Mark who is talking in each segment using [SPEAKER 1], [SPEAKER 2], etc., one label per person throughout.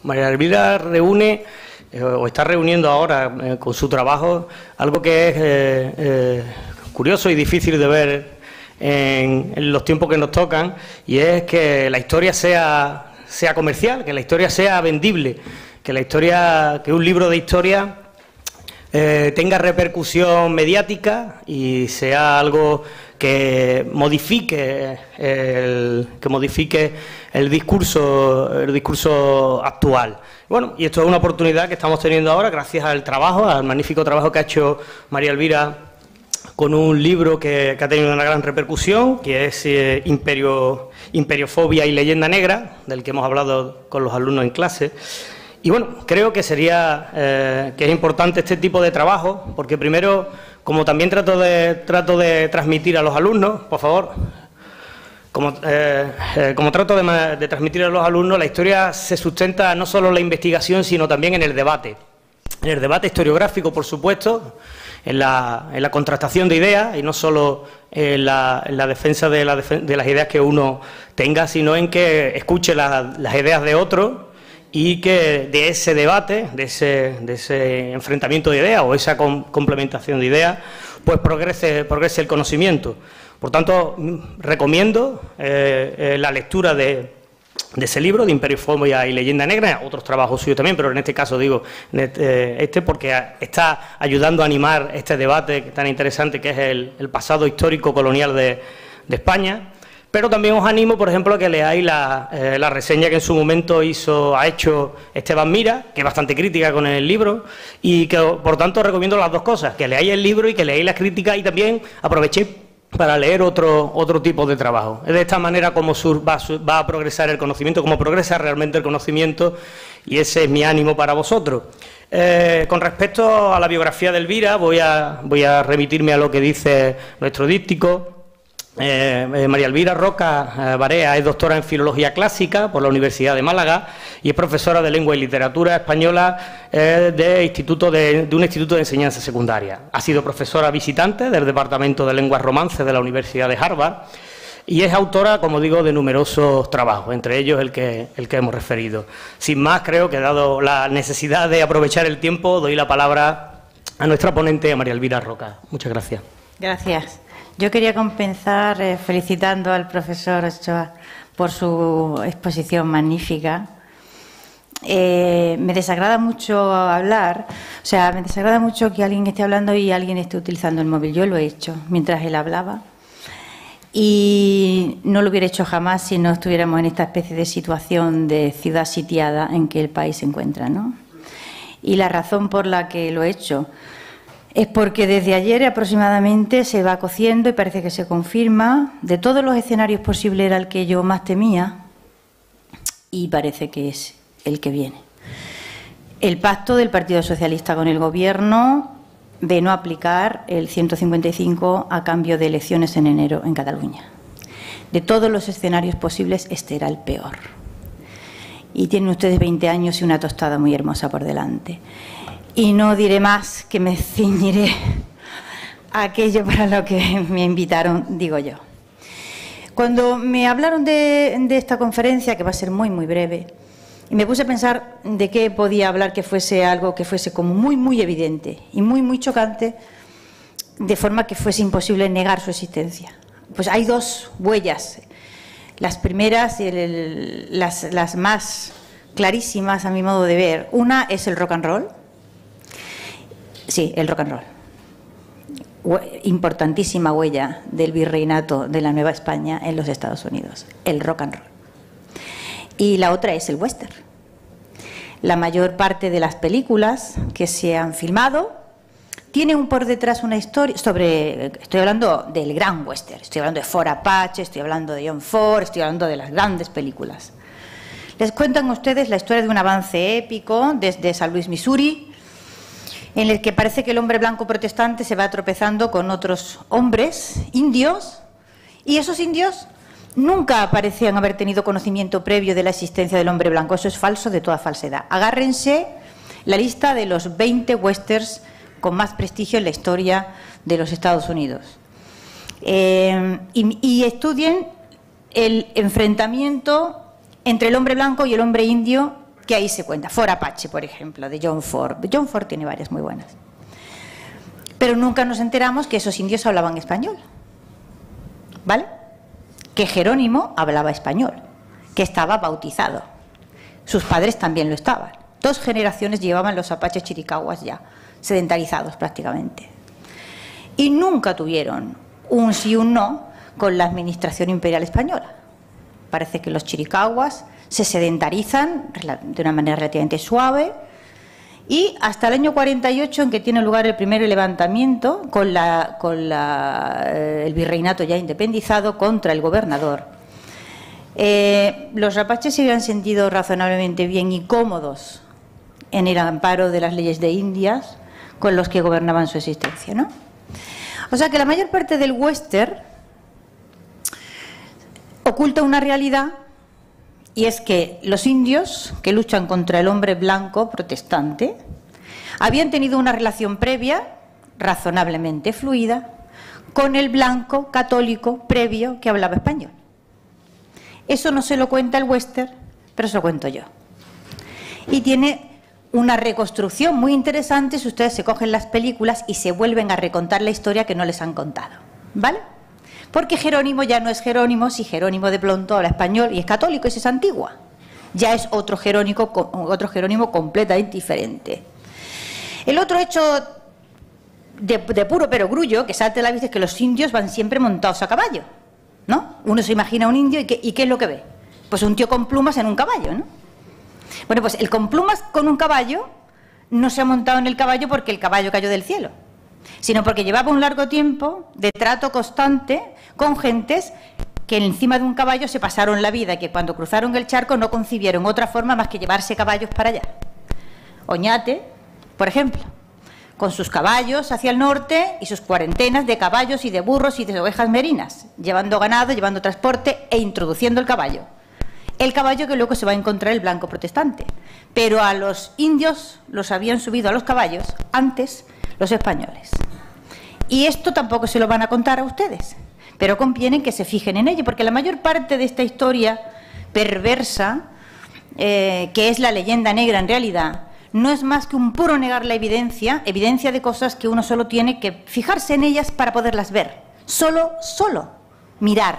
[SPEAKER 1] María Elvira reúne, o está reuniendo ahora con su trabajo, algo que es curioso y difícil de ver en los tiempos que nos tocan, y es que la historia sea comercial, que la historia sea vendible, que un libro de historia tenga repercusión mediática y sea algo que modifique el discurso actual. Bueno, y esto es una oportunidad que estamos teniendo ahora gracias al magnífico trabajo que ha hecho María Elvira con un libro que ha tenido una gran repercusión, que es Imperiofobia y leyenda negra, del que hemos hablado con los alumnos en clase. Y bueno, creo que que es importante este tipo de trabajo, porque primero, como también trato de transmitir a los alumnos, por favor, como trato de transmitir a los alumnos, la historia se sustenta no solo en la investigación, sino también en el debate historiográfico, por supuesto, en la contrastación de ideas, y no solo en la defensa de las ideas que uno tenga, sino en que escuche las ideas de otros, y que de ese debate, de ese enfrentamiento de ideas o esa complementación de ideas, pues progrese el conocimiento. Por tanto, recomiendo la lectura de ese libro, de Imperiofobia y leyenda negra, otros trabajos suyos también, pero en este caso digo porque está ayudando a animar este debate tan interesante que es el pasado histórico colonial de España. Pero también os animo, por ejemplo, a que leáis la reseña que en su momento ha hecho Esteban Mira, que es bastante crítica con el libro, y que, por tanto, recomiendo las dos cosas, que leáis el libro y que leáis las críticas, y también aprovechéis para leer otro tipo de trabajo. Es de esta manera como va a progresar el conocimiento, como progresa realmente el conocimiento, y ese es mi ánimo para vosotros. Con respecto a la biografía de Elvira, voy a remitirme a lo que dice nuestro díptico. María Elvira Roca Barea es doctora en Filología Clásica por la Universidad de Málaga y es profesora de Lengua y Literatura Española de un instituto de enseñanza secundaria. Ha sido profesora visitante del Departamento de Lenguas Romances de la Universidad de Harvard y es autora, como digo, de numerosos trabajos, entre ellos el que hemos referido. Sin más, creo que, dado la necesidad de aprovechar el tiempo, doy la palabra a nuestra ponente, a María Elvira Roca. Muchas gracias.
[SPEAKER 2] Gracias. Yo quería compensar felicitando al profesor Ochoa por su exposición magnífica. Me desagrada mucho hablar, me desagrada mucho que alguien esté hablando y alguien esté utilizando el móvil. Yo lo he hecho mientras él hablaba y no lo hubiera hecho jamás si no estuviéramos en esta especie de situación de ciudad sitiada en que el país se encuentra, ¿no? Y la razón por la que lo he hecho es porque desde ayer aproximadamente se va cociendo y parece que se confirma. De todos los escenarios posibles era el que yo más temía y parece que es el que viene. El pacto del Partido Socialista con el Gobierno de no aplicar el 155 a cambio de elecciones en enero en Cataluña. De todos los escenarios posibles, este era el peor. Y tienen ustedes 20 años y una tostada muy hermosa por delante. Y no diré más, que me ceñiré a aquello para lo que me invitaron, digo yo. Cuando me hablaron de esta conferencia, que va a ser muy, muy breve, y me puse a pensar de qué podía hablar que fuese algo que fuese como muy, muy evidente y muy, muy chocante, de forma que fuese imposible negar su existencia. Pues hay dos huellas. Las primeras, las más clarísimas a mi modo de ver. Una es el rock and roll. Sí, el rock and roll. Importantísima huella del virreinato de la Nueva España en los Estados Unidos, el rock and roll. Y la otra es el western. La mayor parte de las películas que se han filmado tienen por detrás una historia estoy hablando del gran western, estoy hablando de Fort Apache, estoy hablando de John Ford, estoy hablando de las grandes películas. Les cuentan a ustedes la historia de un avance épico desde San Luis, Missouri, en el que parece que el hombre blanco protestante se va tropezando con otros hombres indios, y esos indios nunca parecían haber tenido conocimiento previo de la existencia del hombre blanco. Eso es falso de toda falsedad. Agárrense la lista de los 20 westerns con más prestigio en la historia de los Estados Unidos. Y estudien el enfrentamiento entre el hombre blanco y el hombre indio que ahí se cuenta. For Apache, por ejemplo, de John Ford. John Ford tiene varias muy buenas. Pero nunca nos enteramos que esos indios hablaban español, ¿vale? Que Jerónimo hablaba español, que estaba bautizado. Sus padres también lo estaban. 2 generaciones llevaban los apaches chiricahuas ya, sedentarizados prácticamente. Y nunca tuvieron un sí y un no con la administración imperial española. Parece que los chiricahuas se sedentarizan de una manera relativamente suave y hasta el año 48, en que tiene lugar el primer levantamiento con el virreinato ya independizado contra el gobernador. Los apaches se habían sentido razonablemente bien y cómodos en el amparo de las leyes de Indias con los que gobernaban su existencia, ¿no? O sea que la mayor parte del western oculta una realidad, y es que los indios que luchan contra el hombre blanco protestante habían tenido una relación previa, razonablemente fluida, con el blanco católico previo que hablaba español. Eso no se lo cuenta el western, pero se lo cuento yo. Y tiene una reconstrucción muy interesante si ustedes se cogen las películas y se vuelven a recontar la historia que no les han contado, ¿vale? Porque Jerónimo ya no es Jerónimo si Jerónimo de pronto habla español y es católico y es antigua. Ya es otro Jerónimo completamente diferente. El otro hecho de puro perogrullo que salta a la vista es que los indios van siempre montados a caballo, ¿no? Uno se imagina un indio y ¿qué es lo que ve? Pues un tío con plumas en un caballo, ¿no? Bueno, pues el con plumas con un caballo no se ha montado en el caballo porque el caballo cayó del cielo, sino porque llevaba un largo tiempo de trato constante con gentes que encima de un caballo se pasaron la vida y que cuando cruzaron el charco no concibieron otra forma más que llevarse caballos para allá. Oñate, por ejemplo, con sus caballos hacia el norte y sus cuarentenas de caballos y de burros y de ovejas merinas, llevando ganado, llevando transporte e introduciendo el caballo. El caballo que luego se va a encontrar el blanco protestante. Pero a los indios los habían subido a los caballos antes los españoles. Y esto tampoco se lo van a contar a ustedes, pero conviene que se fijen en ello, porque la mayor parte de esta historia perversa, que es la leyenda negra en realidad, no es más que un puro negar la evidencia de cosas que uno solo tiene que fijarse en ellas para poderlas ver. Solo mirar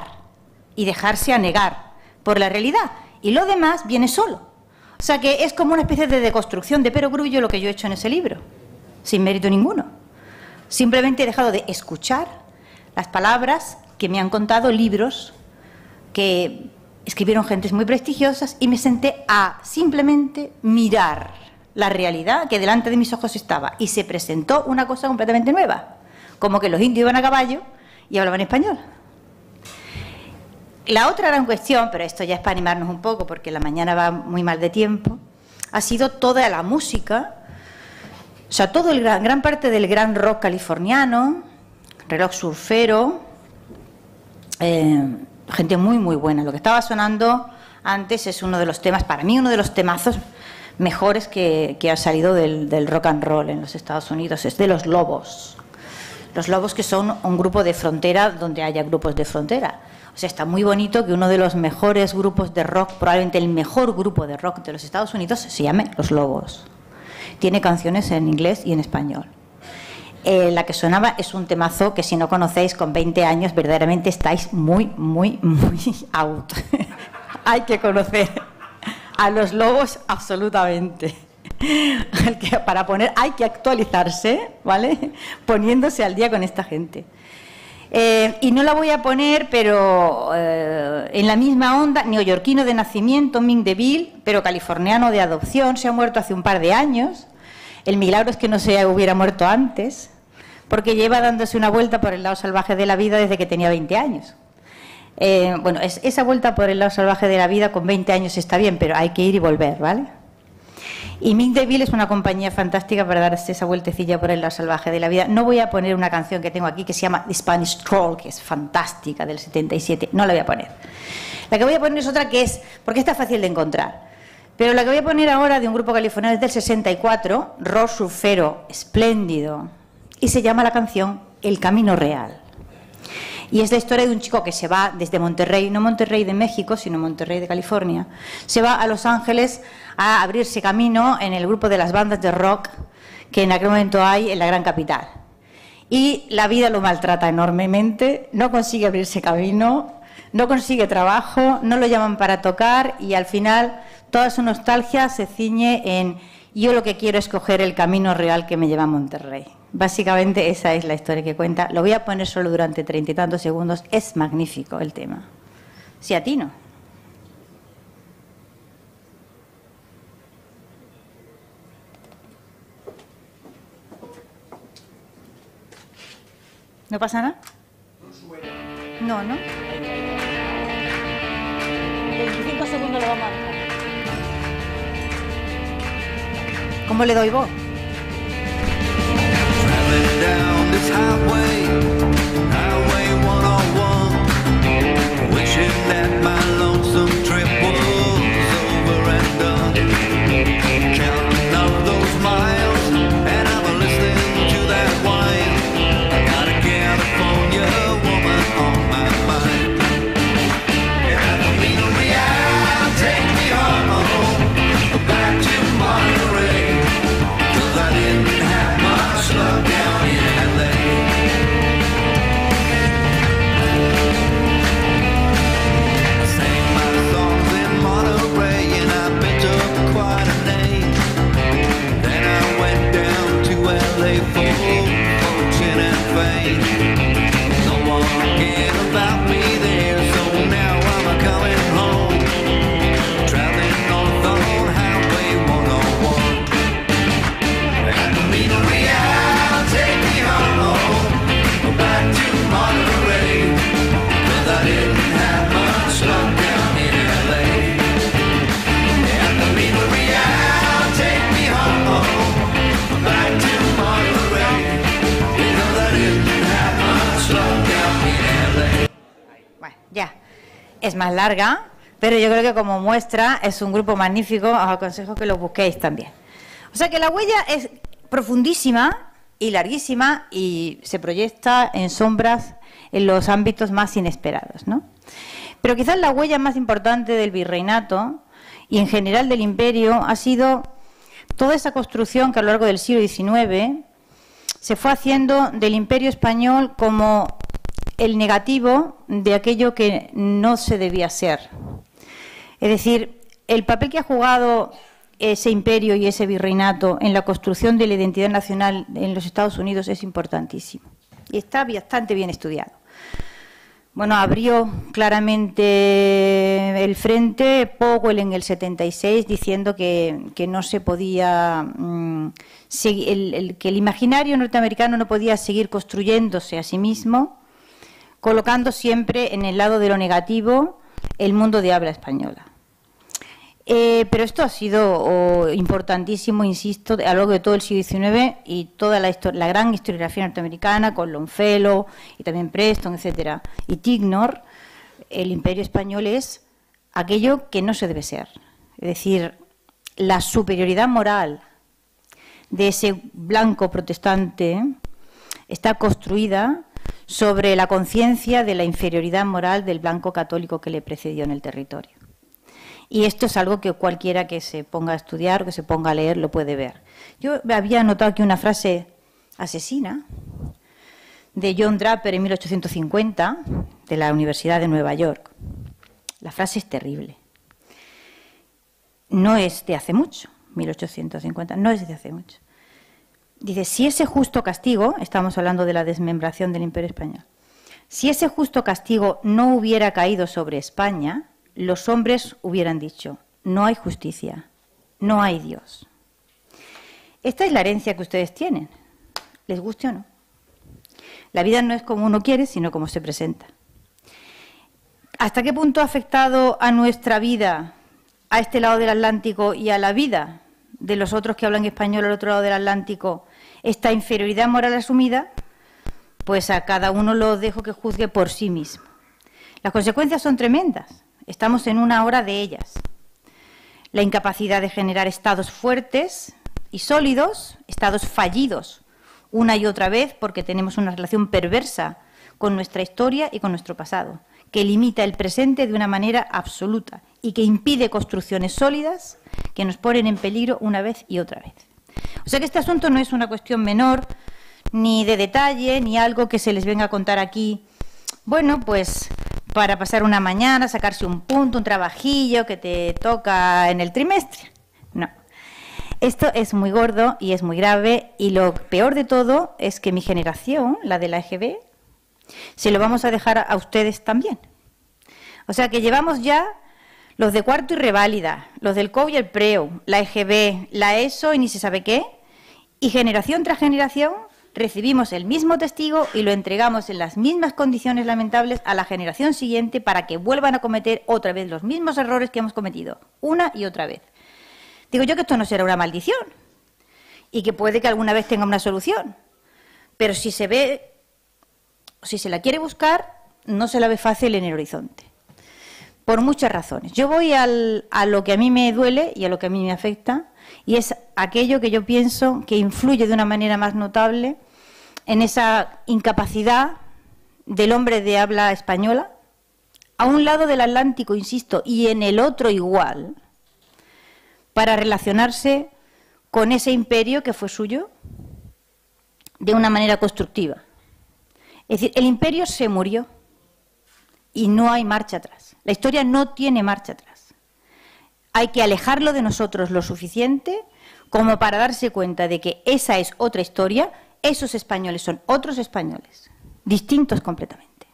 [SPEAKER 2] y dejarse anegar por la realidad, y lo demás viene solo. O sea que es como una especie de deconstrucción de perogrullo lo que yo he hecho en ese libro, sin mérito ninguno. Simplemente he dejado de escuchar las palabras que me han contado libros que escribieron gentes muy prestigiosas y me senté a simplemente mirar la realidad que delante de mis ojos estaba, y se presentó una cosa completamente nueva, como que los indios iban a caballo y hablaban español. La otra gran cuestión, pero esto ya es para animarnos un poco porque la mañana va muy mal de tiempo, ha sido toda la música, o sea, gran parte del gran rock californiano, rock surfero, gente muy buena. Lo que estaba sonando antes es uno de los temas, para mí uno de los temazos mejores que ha salido del rock and roll en los Estados Unidos, es de Los Lobos. Los Lobos, que son un grupo de frontera donde haya grupos de frontera. O sea, está muy bonito que uno de los mejores grupos de rock, probablemente el mejor grupo de rock de los Estados Unidos, se llame Los Lobos. Tiene canciones en inglés y en español. La que sonaba es un temazo que, si no conocéis, con 20 años verdaderamente estáis muy out. Hay que conocer a Los Lobos absolutamente. Para poner, hay que actualizarse, ¿vale? Poniéndose al día con esta gente. Y no la voy a poner, pero en la misma onda, neoyorquino de nacimiento, Mick DeVille, pero californiano de adopción, se ha muerto hace un par de años. El milagro es que no se hubiera muerto antes, porque lleva dándose una vuelta por el lado salvaje de la vida desde que tenía 20 años. Bueno, esa vuelta por el lado salvaje de la vida con 20 años está bien, pero hay que ir y volver, ¿vale? Y Mick DeVille es una compañía fantástica para darse esa vueltecilla por el lado salvaje de la vida. No voy a poner una canción que tengo aquí que se llama The Spanish Stroll, que es fantástica, del 77. No la voy a poner. La que voy a poner es otra que es, porque está fácil de encontrar. Pero la que voy a poner ahora, de un grupo californiano, es del 64, rock surfero espléndido, y se llama la canción El Camino Real. Y es la historia de un chico que se va desde Monterrey, no Monterrey de México, sino Monterrey de California, se va a Los Ángeles a abrirse camino en el grupo de las bandas de rock que en aquel momento hay en la gran capital. Y la vida lo maltrata enormemente, no consigue abrirse camino, no consigue trabajo, no lo llaman para tocar y al final toda su nostalgia se ciñe en yo lo que quiero es coger el camino real que me lleva a Monterrey. Básicamente esa es la historia que cuenta. Lo voy a poner solo durante 30 y tantos segundos. Es magnífico el tema. Sí, a ti no. ¿No pasa nada? No, ¿no? 25 segundos lo vamos a dejar. ¿Cómo le doy voz?
[SPEAKER 3] Down this highway 101, wishing that my lonesome trip was over and done. Counting up those miles, and I'm listening to that whine. I got a California woman on my mind. And I don't mean a real, take me home, back to Monterey, 'cause I didn't have much luck down in LA. I sang my songs in Monterey and I built up quite a name. Then I went down to LA for fortune and fame. No one cared about me there, so now I'm coming home, traveling north on Highway 101. And mean real, take me home, back to Monterey, 'cause I didn't have much luck down in LA. And mean real, take me home, back to Monterey, because I didn't have much luck down in LA.
[SPEAKER 2] Bueno, ya. Es más larga, pero yo creo que como muestra es un grupo magnífico. Os aconsejo que lo busquéis también. O sea que la huella es profundísima y larguísima y se proyecta en sombras en los ámbitos más inesperados, ¿no? Pero quizás la huella más importante del virreinato y en general del imperio ha sido toda esa construcción que a lo largo del siglo XIX se fue haciendo del imperio español como el negativo de aquello que no se debía ser. Es decir, el papel que ha jugado ese imperio y ese virreinato en la construcción de la identidad nacional en los Estados Unidos es importantísimo y está bastante bien estudiado. Bueno, abrió claramente el frente Powell en el 76 diciendo que no se podía que el imaginario norteamericano no podía seguir construyéndose a sí mismo, colocando siempre en el lado de lo negativo el mundo de habla española. Pero esto ha sido importantísimo, insisto, a lo largo de todo el siglo XIX y toda la gran historiografía norteamericana, con Longfellow y también Preston, etcétera, y Tignor. El imperio español es aquello que no se debe ser. Es decir, la superioridad moral de ese blanco protestante está construida sobre la conciencia de la inferioridad moral del blanco católico que le precedió en el territorio. Y esto es algo que cualquiera que se ponga a estudiar o que se ponga a leer lo puede ver. Yo había notado aquí una frase asesina de John Draper en 1850 de la Universidad de Nueva York. La frase es terrible. No es de hace mucho, 1850, no es de hace mucho. Dice, si ese justo castigo, estamos hablando de la desmembración del Imperio Español, si ese justo castigo no hubiera caído sobre España, los hombres hubieran dicho, no hay justicia, no hay Dios. Esta es la herencia que ustedes tienen, les guste o no. La vida no es como uno quiere, sino como se presenta. ¿Hasta qué punto ha afectado a nuestra vida, a este lado del Atlántico y a la vida de los otros que hablan español al otro lado del Atlántico, esta inferioridad moral asumida? Pues a cada uno lo dejo que juzgue por sí mismo. Las consecuencias son tremendas. Estamos en una hora de ellas. La incapacidad de generar estados fuertes y sólidos, estados fallidos una y otra vez porque tenemos una relación perversa con nuestra historia y con nuestro pasado, que limita el presente de una manera absoluta y que impide construcciones sólidas que nos ponen en peligro una vez y otra vez. O sea que este asunto no es una cuestión menor, ni de detalle, ni algo que se les venga a contar aquí, bueno, pues para pasar una mañana, sacarse un punto, un trabajillo que te toca en el trimestre. No. Esto es muy gordo y es muy grave, y lo peor de todo es que mi generación, la de la EGB, se lo vamos a dejar a ustedes también. O sea que llevamos ya los de cuarto y reválida, los del COU y el PREU, la EGB, la ESO y ni se sabe qué, y generación tras generación recibimos el mismo testigo y lo entregamos en las mismas condiciones lamentables a la generación siguiente para que vuelvan a cometer otra vez los mismos errores que hemos cometido, una y otra vez. Digo yo que esto no será una maldición y que puede que alguna vez tenga una solución, pero si se ve, si se la quiere buscar, no se la ve fácil en el horizonte, por muchas razones. Yo voy a lo que a mí me duele y a lo que a mí me afecta, y es aquello que yo pienso que influye de una manera más notable en esa incapacidad del hombre de habla española, a un lado del Atlántico, insisto, y en el otro igual, para relacionarse con ese imperio que fue suyo de una manera constructiva. Es decir, el imperio se murió y no hay marcha atrás. La historia no tiene marcha atrás. Hay que alejarlo de nosotros lo suficiente como para darse cuenta de que esa es otra historia, esos españoles son otros españoles, distintos completamente.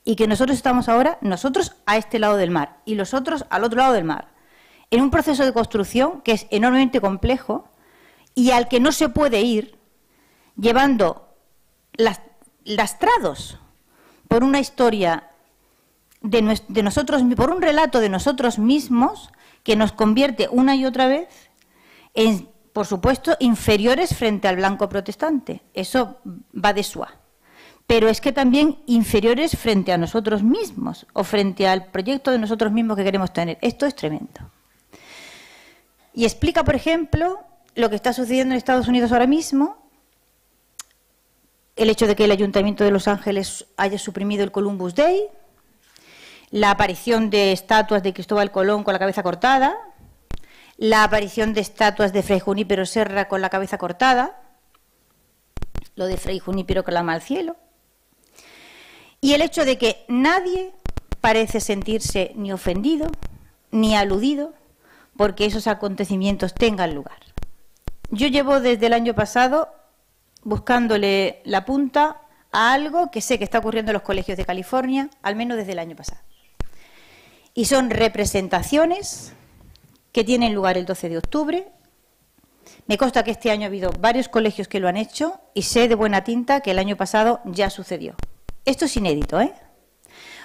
[SPEAKER 2] Y que nosotros estamos ahora, nosotros a este lado del mar y los otros al otro lado del mar, en un proceso de construcción que es enormemente complejo y al que no se puede ir llevando lastrados por una historia de nosotros, por un relato de nosotros mismos que nos convierte una y otra vez en, por supuesto, inferiores frente al blanco protestante. Eso va de suá. Pero es que también inferiores frente a nosotros mismos o frente al proyecto de nosotros mismos que queremos tener. Esto es tremendo. Y explica, por ejemplo, lo que está sucediendo en Estados Unidos ahora mismo, el hecho de que el Ayuntamiento de Los Ángeles haya suprimido el Columbus Day, la aparición de estatuas de Cristóbal Colón con la cabeza cortada, la aparición de estatuas de Fray Junípero Serra con la cabeza cortada, lo de Fray Junípero clama al cielo, y el hecho de que nadie parece sentirse ni ofendido ni aludido porque esos acontecimientos tengan lugar. Yo llevo desde el año pasado buscándole la punta a algo que sé que está ocurriendo en los colegios de California, al menos desde el año pasado. Y son representaciones que tienen lugar el 12 de octubre. Me consta que este año ha habido varios colegios que lo han hecho y sé de buena tinta que el año pasado ya sucedió. Esto es inédito, ¿eh?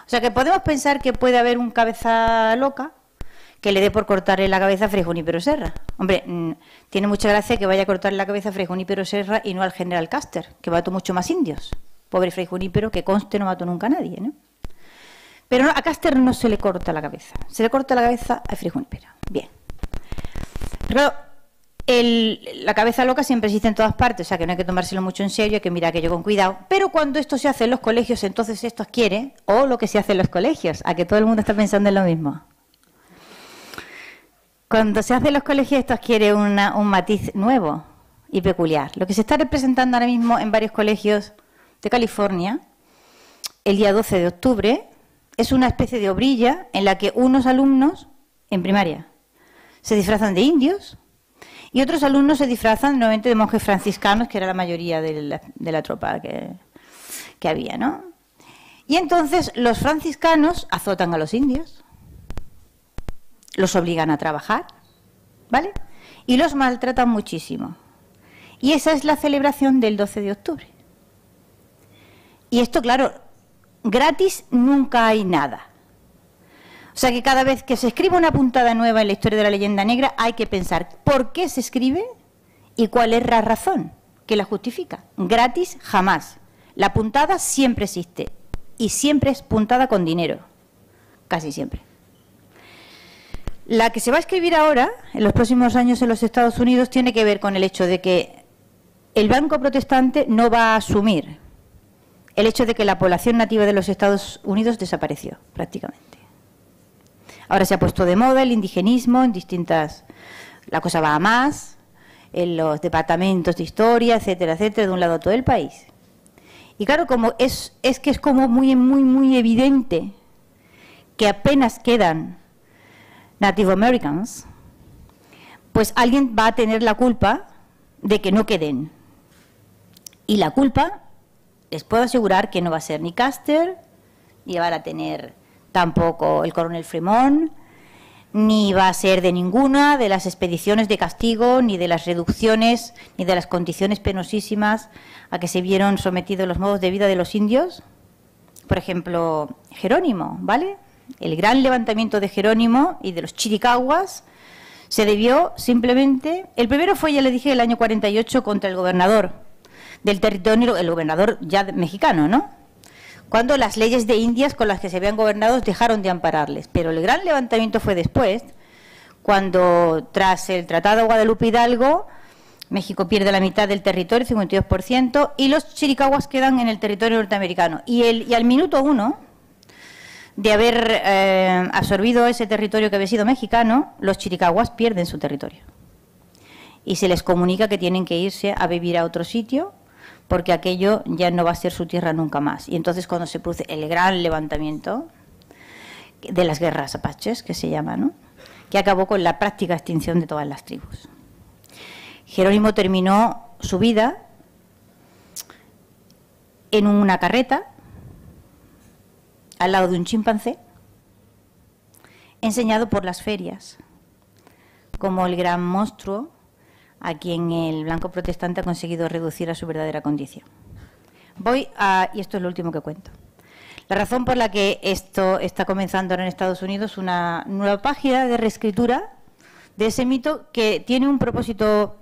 [SPEAKER 2] O sea que podemos pensar que puede haber un cabeza loca que le dé por cortarle la cabeza a Fray Junípero Serra. Hombre, tiene mucha gracia que vaya a cortarle la cabeza a Fray Junípero Serra y no al general Custer, que mató mucho más indios. Pobre Fray Junípero, que conste no mató nunca a nadie, ¿no? Pero no, a Custer no se le corta la cabeza, se le corta la cabeza a Fray Junípero. Bien. Pero la cabeza loca siempre existe en todas partes, o sea que no hay que tomárselo mucho en serio, hay que mirar aquello con cuidado. Pero cuando esto se hace en los colegios, entonces esto adquiere, o lo que se hace en los colegios, a que todo el mundo está pensando en lo mismo. Cuando se hace en los colegios, esto adquiere un matiz nuevo y peculiar. Lo que se está representando ahora mismo en varios colegios de California, el día 12 de octubre, es una especie de obrilla en la que unos alumnos, en primaria, se disfrazan de indios y otros alumnos se disfrazan nuevamente de monjes franciscanos, que era la mayoría de la tropa que había, ¿no? Y entonces los franciscanos azotan a los indios, los obligan a trabajar, ¿vale? Y los maltratan muchísimo. Y esa es la celebración del 12 de octubre. Y esto, claro, gratis nunca hay nada. O sea que cada vez que se escribe una puntada nueva en la historia de la leyenda negra hay que pensar por qué se escribe y cuál es la razón que la justifica. Gratis jamás. La puntada siempre existe y siempre es puntada con dinero, casi siempre. La que se va a escribir ahora, en los próximos años en los Estados Unidos, tiene que ver con el hecho de que el blanco protestante no va a asumir el hecho de que la población nativa de los Estados Unidos desapareció prácticamente. Ahora se ha puesto de moda el indigenismo en distintas... La cosa va a más, en los departamentos de historia, etcétera, etcétera, de un lado a todo el país. Y claro, como es que es como muy evidente que apenas quedan Native Americans, pues alguien va a tener la culpa de que no queden. Y la culpa, les puedo asegurar que no va a ser ni Custer, ni va a tener tampoco el coronel Fremont, ni va a ser de ninguna de las expediciones de castigo, ni de las reducciones, ni de las condiciones penosísimas a que se vieron sometidos los modos de vida de los indios. Por ejemplo, Jerónimo, ¿vale? El gran levantamiento de Jerónimo y de los chiricahuas se debió simplemente... El primero fue, ya le dije, el año 48 contra el gobernador del territorio, el gobernador ya mexicano, ¿no? Cuando las leyes de Indias con las que se habían gobernado dejaron de ampararles. Pero el gran levantamiento fue después, cuando tras el Tratado de Guadalupe Hidalgo, México pierde la mitad del territorio, 52%, y los chiricahuas quedan en el territorio norteamericano. Y al minuto 1 de haber absorbido ese territorio que había sido mexicano, los chiricahuas pierden su territorio. Y se les comunica que tienen que irse a vivir a otro sitio, porque aquello ya no va a ser su tierra nunca más. Y entonces cuando se produce el gran levantamiento de las guerras apaches, que se llama, ¿no?, que acabó con la práctica extinción de todas las tribus. Jerónimo terminó su vida en una carreta, al lado de un chimpancé, enseñado por las ferias, como el gran monstruo a quien el blanco protestante ha conseguido reducir a su verdadera condición. Y esto es lo último que cuento. La razón por la que esto está comenzando ahora en Estados Unidos, una nueva página de reescritura de ese mito que tiene un propósito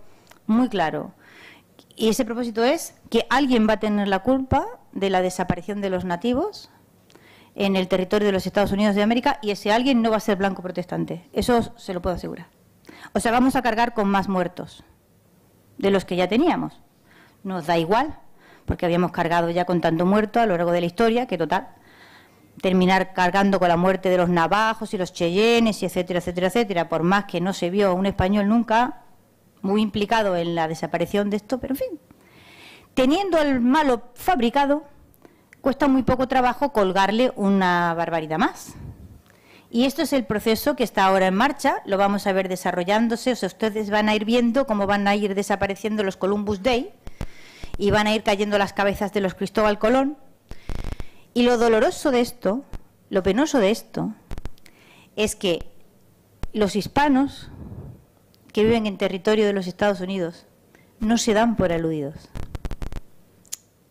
[SPEAKER 2] muy claro. Y ese propósito es que alguien va a tener la culpa de la desaparición de los nativos en el territorio de los Estados Unidos de América, y ese alguien no va a ser blanco protestante. Eso se lo puedo asegurar. O sea, vamos a cargar con más muertos de los que ya teníamos. Nos da igual, porque habíamos cargado ya con tanto muerto a lo largo de la historia, que total, terminar cargando con la muerte de los navajos y los cheyennes, y etcétera, etcétera, etcétera, por más que no se vio un español nunca muy implicado en la desaparición de esto, pero en fin, teniendo al malo fabricado, cuesta muy poco trabajo colgarle una barbaridad más. Y esto es el proceso que está ahora en marcha, lo vamos a ver desarrollándose. O sea, ustedes van a ir viendo cómo van a ir desapareciendo los Columbus Day y van a ir cayendo las cabezas de los Cristóbal Colón. Y lo doloroso de esto, lo penoso de esto, es que los hispanos que viven en territorio de los Estados Unidos no se dan por aludidos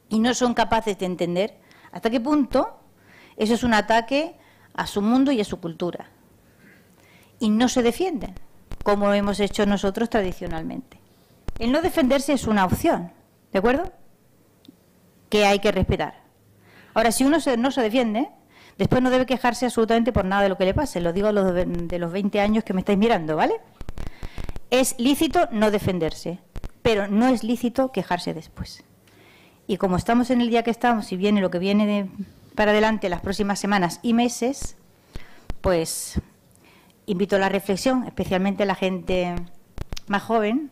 [SPEAKER 2] y no son capaces de entender hasta qué punto eso es un ataque a su mundo y a su cultura, y no se defienden como hemos hecho nosotros tradicionalmente. El no defenderse es una opción, ¿de acuerdo?, que hay que respetar. Ahora, si uno no se defiende, después no debe quejarse absolutamente por nada de lo que le pase. Lo digo a los de los 20 años que me estáis mirando, ¿vale? Es lícito no defenderse, pero no es lícito quejarse después. Y como estamos en el día que estamos y viene lo que viene para adelante las próximas semanas y meses, pues invito a la reflexión, especialmente a la gente más joven.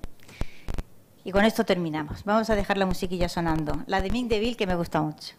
[SPEAKER 2] Y con esto terminamos. Vamos a dejar la musiquilla sonando, la de Mick DeVille, que me gusta mucho.